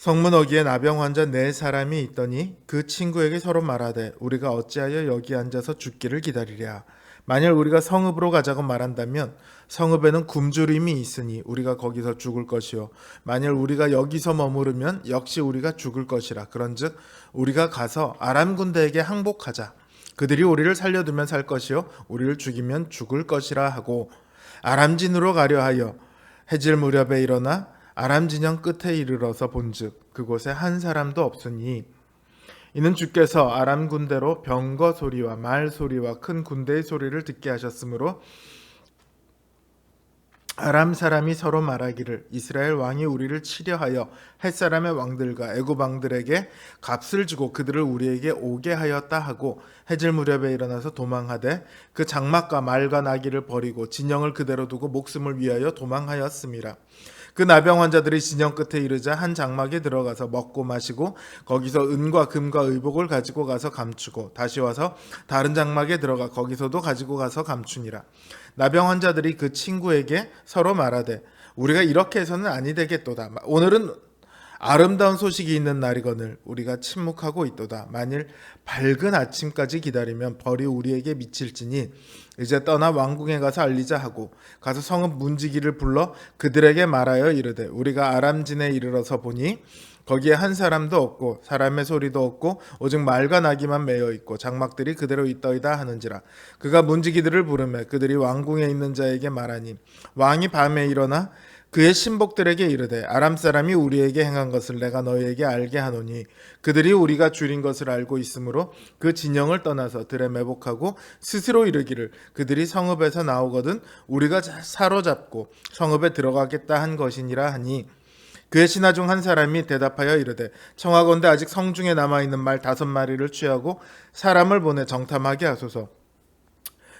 성문 어귀에 나병 환자 네 사람이 있더니 그 친구에게 서로 말하되 우리가 어찌하여 여기 앉아서 죽기를 기다리랴. 만일 우리가 성읍으로 가자고 말한다면 성읍에는 굶주림이 있으니 우리가 거기서 죽을 것이요 만일 우리가 여기서 머무르면 역시 우리가 죽을 것이라. 그런즉 우리가 가서 아람 군대에게 항복하자. 그들이 우리를 살려두면 살 것이요 우리를 죽이면 죽을 것이라 하고 아람진으로 가려 하여 해질 무렵에 일어나 아람 진영 끝에 이르러서 본즉 그곳에 한 사람도 없으니 이는 주께서 아람 군대로 병거 소리와 말 소리와 큰 군대의 소리를 듣게 하셨으므로 아람 사람이 서로 말하기를 이스라엘 왕이 우리를 치려 하여 헷 사람의 왕들과 애굽 왕들에게 값을 주고 그들을 우리에게 오게 하였다 하고 해질 무렵에 일어나서 도망하되 그 장막과 말과 나귀를 버리고 진영을 그대로 두고 목숨을 위하여 도망하였음이라. 그 나병 환자들이 진영 끝에 이르자 한 장막에 들어가서 먹고 마시고 거기서 은과 금과 의복을 가지고 가서 감추고 다시 와서 다른 장막에 들어가 거기서도 가지고 가서 감추니라. 나병 환자들이 그 친구에게 서로 말하되 우리가 이렇게 해서는 아니 되겠도다. 오늘은 아름다운 소식이 있는 날이거늘 우리가 침묵하고 있도다. 만일 밝은 아침까지 기다리면 벌이 우리에게 미칠지니 이제 떠나 왕궁에 가서 알리자 하고 가서 성읍 문지기를 불러 그들에게 말하여 이르되 우리가 아람진에 이르러서 보니 거기에 한 사람도 없고 사람의 소리도 없고 오직 말과 나귀만 매여 있고 장막들이 그대로 있더이다 하는지라. 그가 문지기들을 부르매 그들이 왕궁에 있는 자에게 말하니 왕이 밤에 일어나 그의 신복들에게 이르되 아람 사람이 우리에게 행한 것을 내가 너희에게 알게 하노니 그들이 우리가 줄인 것을 알고 있으므로 그 진영을 떠나서 들에 매복하고 스스로 이르기를 그들이 성읍에서 나오거든 우리가 사로잡고 성읍에 들어가겠다 한 것이니라 하니 그의 신하 중 한 사람이 대답하여 이르되 청하건대 아직 성중에 남아있는 말 5마리를 취하고 사람을 보내 정탐하게 하소서.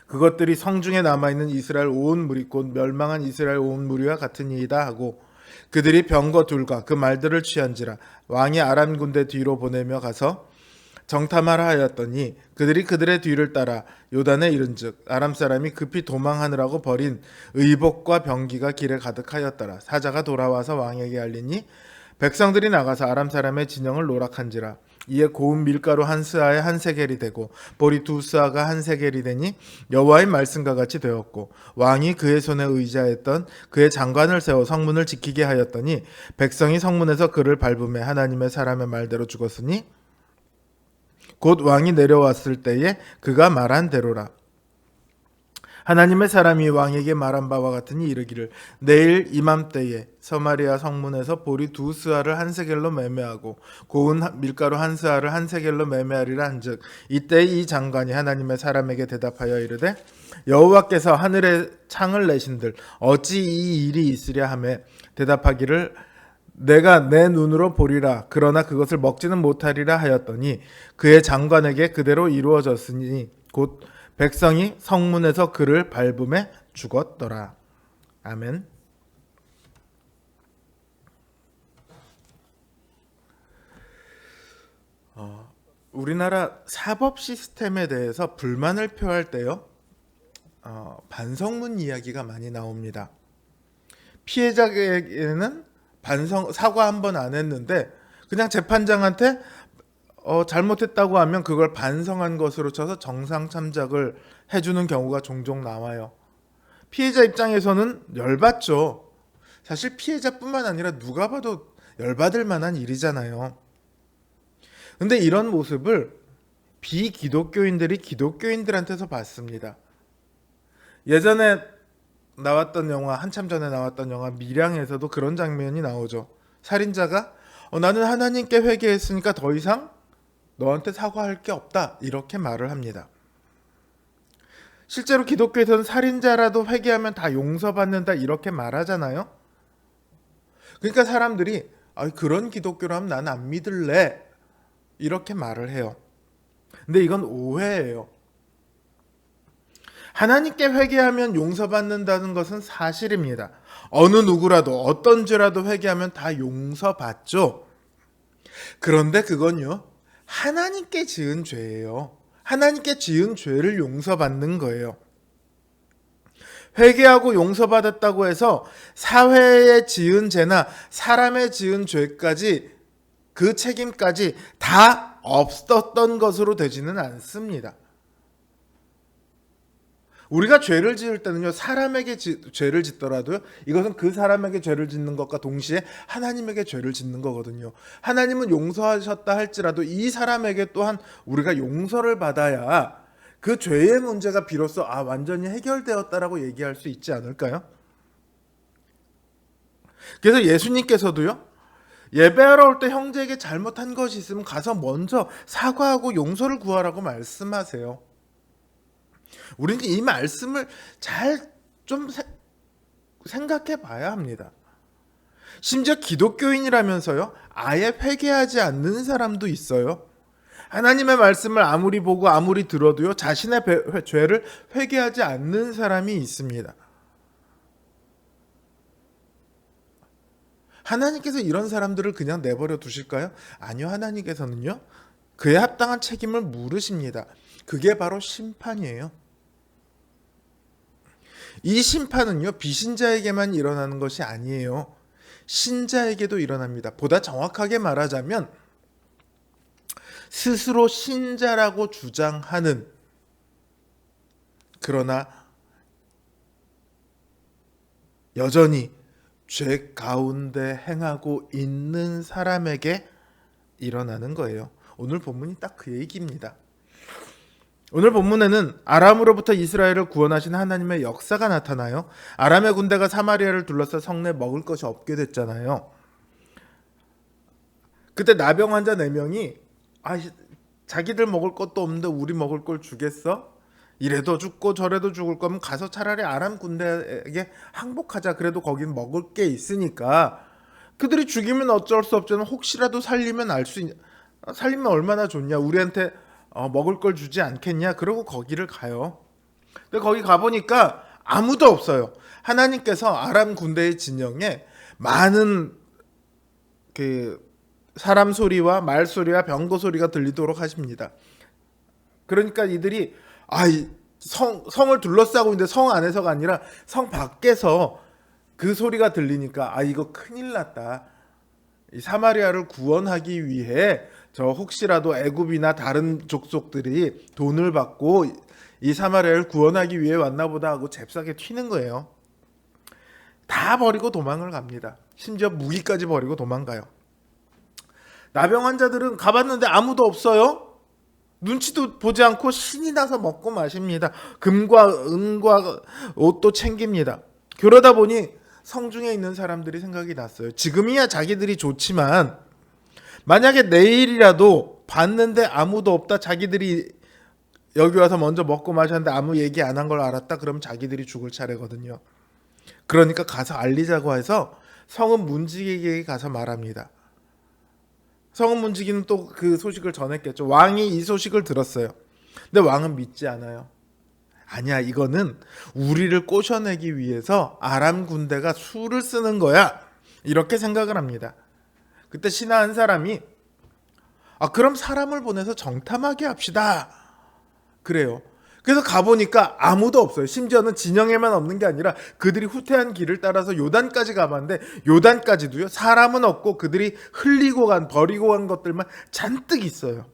그것들이 성중에 남아있는 이스라엘 온 무리 곧 멸망한 이스라엘 온 무리와 같으니이다 하고 그들이 병거 둘과 그 말들을 취한지라. 왕이 아람 군대 뒤로 보내며 가서 정탐하라 하였더니 그들이 그들의 뒤를 따라 요단에 이른즉 아람 사람이 급히 도망하느라고 버린 의복과 병기가 길에 가득하였더라. 사자가 돌아와서 왕에게 알리니 백성들이 나가서 아람 사람의 진영을 노락한지라. 이에 고운 밀가루 한 스아에 한 세겔이 되고 보리 2스아가 한 세겔이 되니 여호와의 말씀과 같이 되었고 왕이 그의 손에 의지하였던 그의 장관을 세워 성문을 지키게 하였더니 백성이 성문에서 그를 밟음에 하나님의 사람의 말대로 죽었으니 곧 왕이 내려왔을 때에 그가 말한 대로라. 하나님의 사람이 왕에게 말한 바와 같으니 이르기를 내일 이맘때에 서마리아 성문에서 보리 2스아를 한 세겔로 매매하고 고운 밀가루 한 스아를 한 세겔로 매매하리라 한즉 이때 이 장관이 하나님의 사람에게 대답하여 이르되 여호와께서 하늘에 창을 내신들 어찌 이 일이 있으랴 하며 대답하기를 내가 내 눈으로 보리라 그러나 그것을 먹지는 못하리라 하였더니 그의 장관에게 그대로 이루어졌으니 곧 백성이 성문에서 그를 밟음에 죽었더라. 아멘. 우리나라 사법 시스템에 대해서 불만을 표할 때요 반성문 이야기가 많이 나옵니다. 피해자에게는 사과 한 번 안 했는데 그냥 재판장한테 잘못했다고 하면 그걸 반성한 것으로 쳐서 정상 참작을 해주는 경우가 종종 나와요. 피해자 입장에서는 열받죠. 사실 피해자뿐만 아니라 누가 봐도 열받을 만한 일이잖아요. 근데 이런 모습을 비기독교인들이 기독교인들한테서 봤습니다. 예전에 나왔던 영화, 한참 전에 나왔던 영화 밀양에서도 그런 장면이 나오죠. 살인자가 나는 하나님께 회개했으니까 더 이상 너한테 사과할 게 없다 이렇게 말을 합니다. 실제로 기독교에서는 살인자라도 회개하면 다 용서받는다 이렇게 말하잖아요. 그러니까 사람들이 그런 기독교라면 난 안 믿을래 이렇게 말을 해요. 근데 이건 오해예요. 하나님께 회개하면 용서받는다는 것은 사실입니다. 어느 누구라도 어떤 죄라도 회개하면 다 용서받죠. 그런데 그건요 하나님께 지은 죄예요. 하나님께 지은 죄를 용서받는 거예요. 회개하고 용서받았다고 해서 사회에 지은 죄나 사람의 지은 죄까지 그 책임까지 다 없었던 것으로 되지는 않습니다. 우리가 죄를 지을 때는요, 사람에게 죄를 짓더라도요, 이것은 그 사람에게 죄를 짓는 것과 동시에 하나님에게 죄를 짓는 거거든요. 하나님은 용서하셨다 할지라도 이 사람에게 또한 우리가 용서를 받아야 그 죄의 문제가 비로소 완전히 해결되었다라고 얘기할 수 있지 않을까요? 그래서 예수님께서도요, 예배하러 올 때 형제에게 잘못한 것이 있으면 가서 먼저 사과하고 용서를 구하라고 말씀하세요. 우리는 이 말씀을 잘 좀 생각해 봐야 합니다. 심지어 기독교인이라면서요, 아예 회개하지 않는 사람도 있어요. 하나님의 말씀을 아무리 보고 아무리 들어도요, 자신의 죄를 회개하지 않는 사람이 있습니다. 하나님께서 이런 사람들을 그냥 내버려 두실까요? 아니요, 하나님께서는요, 그에 합당한 책임을 물으십니다. 그게 바로 심판이에요. 이 심판은요, 비신자에게만 일어나는 것이 아니에요. 신자에게도 일어납니다. 보다 정확하게 말하자면 스스로 신자라고 주장하는, 그러나 여전히 죄 가운데 행하고 있는 사람에게 일어나는 거예요. 오늘 본문이 딱 그 얘기입니다. 오늘 본문에는 아람으로부터 이스라엘을 구원하신 하나님의 역사가 나타나요. 아람의 군대가 사마리아를 둘러싸 성내에 먹을 것이 없게 됐잖아요. 그때 나병 환자 4명이 자기들 먹을 것도 없는데 우리 먹을 걸 주겠어? 이래도 죽고 저래도 죽을 거면 가서 차라리 아람 군대에게 항복하자. 그래도 거긴 먹을 게 있으니까. 그들이 죽이면 어쩔 수 없잖아. 혹시라도 살리면 살리면 얼마나 좋냐. 우리한테 먹을 걸 주지 않겠냐. 그러고 거기를 가요. 근데 거기 가보니까 아무도 없어요. 하나님께서 아람 군대의 진영에 많은 그 사람 소리와 말 소리와 병거 소리가 들리도록 하십니다. 그러니까 이들이 성을 둘러싸고 있는데 성 안에서가 아니라 성 밖에서 그 소리가 들리니까 이거 큰일 났다. 이 사마리아를 구원하기 위해 저 혹시라도 애굽이나 다른 족속들이 돈을 받고 이 사마리아를 구원하기 위해 왔나 보다 하고 잽싸게 튀는 거예요. 다 버리고 도망을 갑니다. 심지어 무기까지 버리고 도망가요. 나병 환자들은 가봤는데 아무도 없어요. 눈치도 보지 않고 신이 나서 먹고 마십니다. 금과 은과 옷도 챙깁니다. 그러다 보니 성중에 있는 사람들이 생각이 났어요. 지금이야 자기들이 좋지만 만약에 내일이라도 봤는데 아무도 없다, 자기들이 여기 와서 먼저 먹고 마셨는데 아무 얘기 안 한 걸 알았다, 그럼 자기들이 죽을 차례거든요. 그러니까 가서 알리자고 해서 성읍 문지기에게 가서 말합니다. 성읍 문지기는 또 그 소식을 전했겠죠. 왕이 이 소식을 들었어요. 근데 왕은 믿지 않아요. 아니야, 이거는 우리를 꼬셔내기 위해서 아람 군대가 수를 쓰는 거야, 이렇게 생각을 합니다. 그때 신하 한 사람이 그럼 사람을 보내서 정탐하게 합시다, 그래요. 그래서 가보니까 아무도 없어요. 심지어는 진영에만 없는 게 아니라 그들이 후퇴한 길을 따라서 요단까지 가봤는데 요단까지도요, 사람은 없고 그들이 버리고 간 것들만 잔뜩 있어요.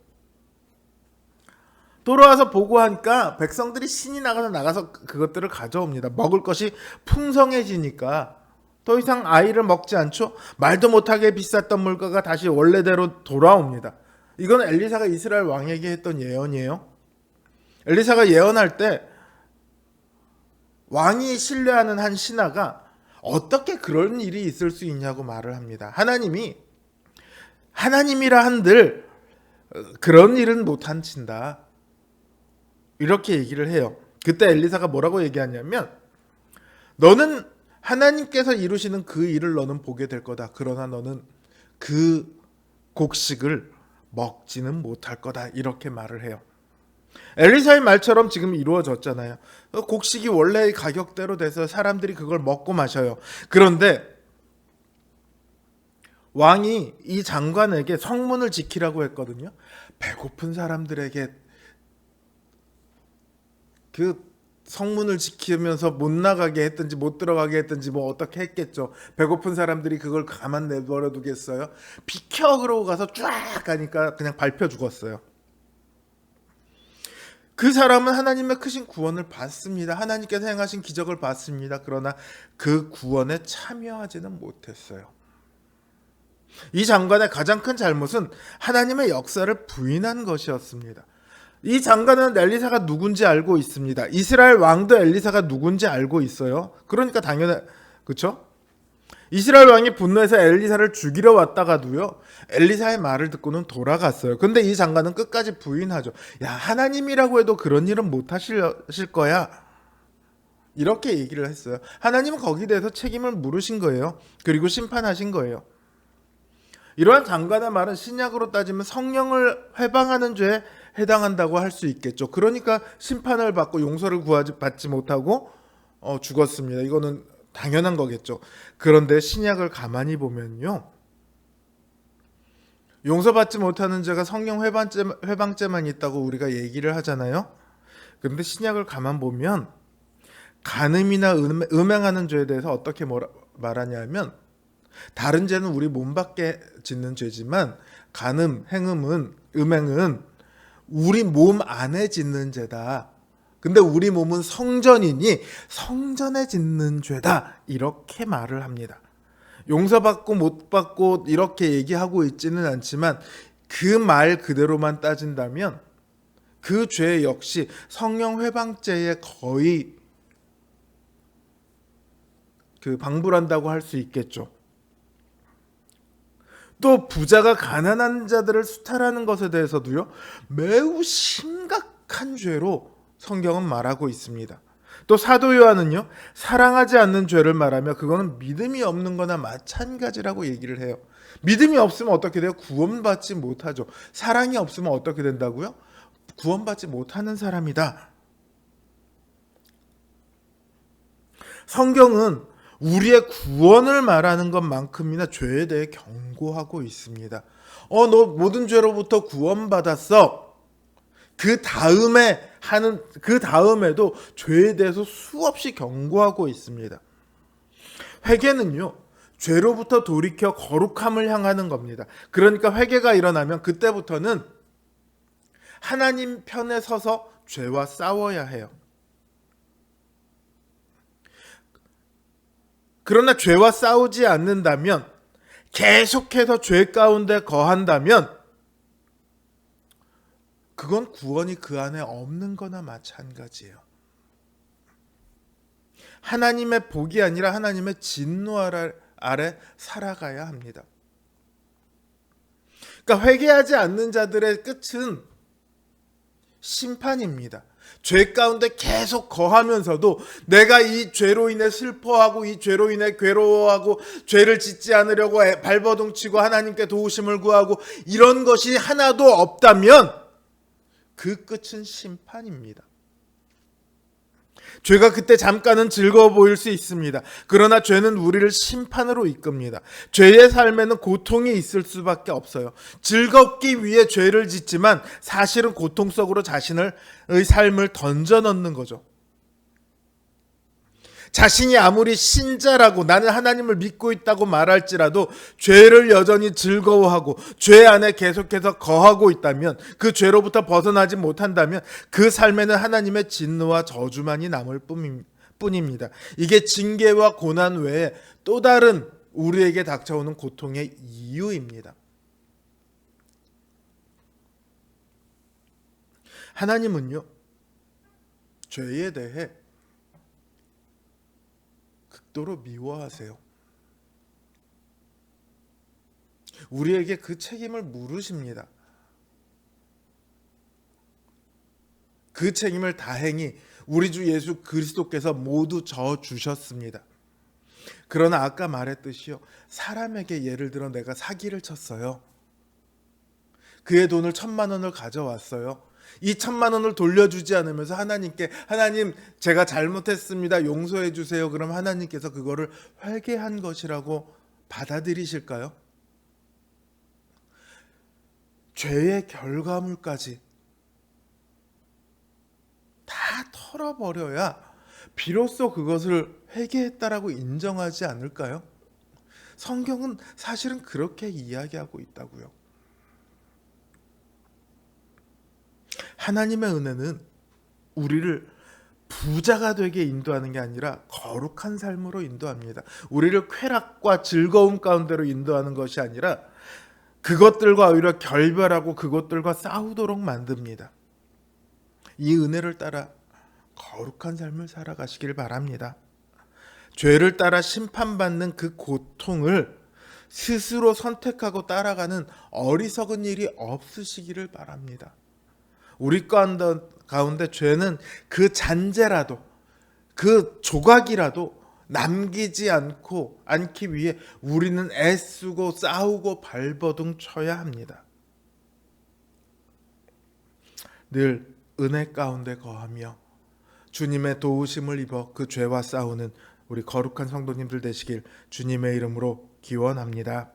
돌아와서 보고하니까 백성들이 신이 나가서 그것들을 가져옵니다. 먹을 것이 풍성해지니까 더 이상 아이를 먹지 않죠. 말도 못하게 비쌌던 물가가 다시 원래대로 돌아옵니다. 이건 엘리사가 이스라엘 왕에게 했던 예언이에요. 엘리사가 예언할 때 왕이 신뢰하는 한 신하가 어떻게 그런 일이 있을 수 있냐고 말을 합니다. 하나님이라 한들 그런 일은 못한친다, 이렇게 얘기를 해요. 그때 엘리사가 뭐라고 얘기하냐면, 너는 하나님께서 이루시는 그 일을 너는 보게 될 거다. 그러나 너는 그 곡식을 먹지는 못할 거다, 이렇게 말을 해요. 엘리사의 말처럼 지금 이루어졌잖아요. 곡식이 원래의 가격대로 돼서 사람들이 그걸 먹고 마셔요. 그런데 왕이 이 장관에게 성문을 지키라고 했거든요. 배고픈 사람들에게 그 성문을 지키면서 못 나가게 했든지 못 들어가게 했든지 뭐 어떻게 했겠죠. 배고픈 사람들이 그걸 가만 내버려 두겠어요? 비켜 그러고 가서 쫙 가니까 그냥 밟혀 죽었어요. 그 사람은 하나님의 크신 구원을 받습니다. 하나님께서 행하신 기적을 받습니다. 그러나 그 구원에 참여하지는 못했어요. 이 장관의 가장 큰 잘못은 하나님의 역사를 부인한 것이었습니다. 이 장관은 엘리사가 누군지 알고 있습니다. 이스라엘 왕도 엘리사가 누군지 알고 있어요. 그러니까 당연히 그렇죠? 이스라엘 왕이 분노해서 엘리사를 죽이러 왔다가도요, 엘리사의 말을 듣고는 돌아갔어요. 근데 이 장관은 끝까지 부인하죠. 야, 하나님이라고 해도 그런 일은 못 하실 거야. 이렇게 얘기를 했어요. 하나님은 거기에 대해서 책임을 물으신 거예요. 그리고 심판하신 거예요. 이러한 장관의 말은 신약으로 따지면 성령을 회방하는 죄에 해당한다고 할 수 있겠죠. 그러니까 심판을 받고 용서를 받지 못하고 죽었습니다. 이거는 당연한 거겠죠. 그런데 신약을 가만히 보면요, 용서받지 못하는 죄가 성령 회방죄만 있다고 우리가 얘기를 하잖아요. 그런데 신약을 가만 보면 간음이나 음행하는 죄에 대해서 어떻게 말하냐면, 다른 죄는 우리 몸 밖에 짓는 죄지만 간음, 행음은, 음행은 우리 몸 안에 짓는 죄다. 근데 우리 몸은 성전이니 성전에 짓는 죄다. 이렇게 말을 합니다. 용서받고 못 받고 이렇게 얘기하고 있지는 않지만 그 말 그대로만 따진다면 그 죄 역시 성령 회방죄에 거의 방불한다고 할 수 있겠죠. 또 부자가 가난한 자들을 수탈하는 것에 대해서도요, 매우 심각한 죄로 성경은 말하고 있습니다. 또 사도 요한은요, 사랑하지 않는 죄를 말하며 그거는 믿음이 없는 거나 마찬가지라고 얘기를 해요. 믿음이 없으면 어떻게 돼요? 구원받지 못하죠. 사랑이 없으면 어떻게 된다고요? 구원받지 못하는 사람이다. 성경은 우리의 구원을 말하는 것만큼이나 죄에 대해 경고하고 있습니다. 너 모든 죄로부터 구원받았어. 그 다음에도 죄에 대해서 수없이 경고하고 있습니다. 회개는요, 죄로부터 돌이켜 거룩함을 향하는 겁니다. 그러니까 회개가 일어나면 그때부터는 하나님 편에 서서 죄와 싸워야 해요. 그러나 죄와 싸우지 않는다면, 계속해서 죄 가운데 거한다면 그건 구원이 그 안에 없는 거나 마찬가지예요. 하나님의 복이 아니라 하나님의 진노 아래 살아가야 합니다. 그러니까 회개하지 않는 자들의 끝은 심판입니다. 죄 가운데 계속 거하면서도 내가 이 죄로 인해 슬퍼하고 이 죄로 인해 괴로워하고 죄를 짓지 않으려고 발버둥치고 하나님께 도우심을 구하고 이런 것이 하나도 없다면 그 끝은 심판입니다. 죄가 그때 잠깐은 즐거워 보일 수 있습니다. 그러나 죄는 우리를 심판으로 이끕니다. 죄의 삶에는 고통이 있을 수밖에 없어요. 즐겁기 위해 죄를 짓지만 사실은 고통 속으로 자신의 삶을 던져 넣는 거죠. 자신이 아무리 신자라고 나는 하나님을 믿고 있다고 말할지라도 죄를 여전히 즐거워하고 죄 안에 계속해서 거하고 있다면, 그 죄로부터 벗어나지 못한다면 그 삶에는 하나님의 진노와 저주만이 남을 뿐입니다. 이게 징계와 고난 외에 또 다른 우리에게 닥쳐오는 고통의 이유입니다. 하나님은요, 죄에 대해 극도로 미워하세요. 우리에게 그 책임을 물으십니다. 그 책임을 다행히 우리 주 예수 그리스도께서 모두 져 주셨습니다. 그러나 아까 말했듯이요, 사람에게 예를 들어 내가 사기를 쳤어요. 그의 돈을 1,000만 원을 가져왔어요. 이 1,000만 원을 돌려주지 않으면서 하나님께, 하나님 제가 잘못했습니다, 용서해 주세요. 그럼 하나님께서 그거를 회개한 것이라고 받아들이실까요? 죄의 결과물까지 다 털어버려야 비로소 그것을 회개했다라고 인정하지 않을까요? 성경은 사실은 그렇게 이야기하고 있다고요. 하나님의 은혜는 우리를 부자가 되게 인도하는 게 아니라 거룩한 삶으로 인도합니다. 우리를 쾌락과 즐거움 가운데로 인도하는 것이 아니라 그것들과 오히려 결별하고 그것들과 싸우도록 만듭니다. 이 은혜를 따라 거룩한 삶을 살아가시길 바랍니다. 죄를 따라 심판받는 그 고통을 스스로 선택하고 따라가는 어리석은 일이 없으시기를 바랍니다. 우리 가운데 죄는 그 잔재라도 그 조각이라도 남기지 않기 위해 우리는 애쓰고 싸우고 발버둥 쳐야 합니다. 늘 은혜 가운데 거하며 주님의 도우심을 입어 그 죄와 싸우는 우리 거룩한 성도님들 되시길 주님의 이름으로 기원합니다.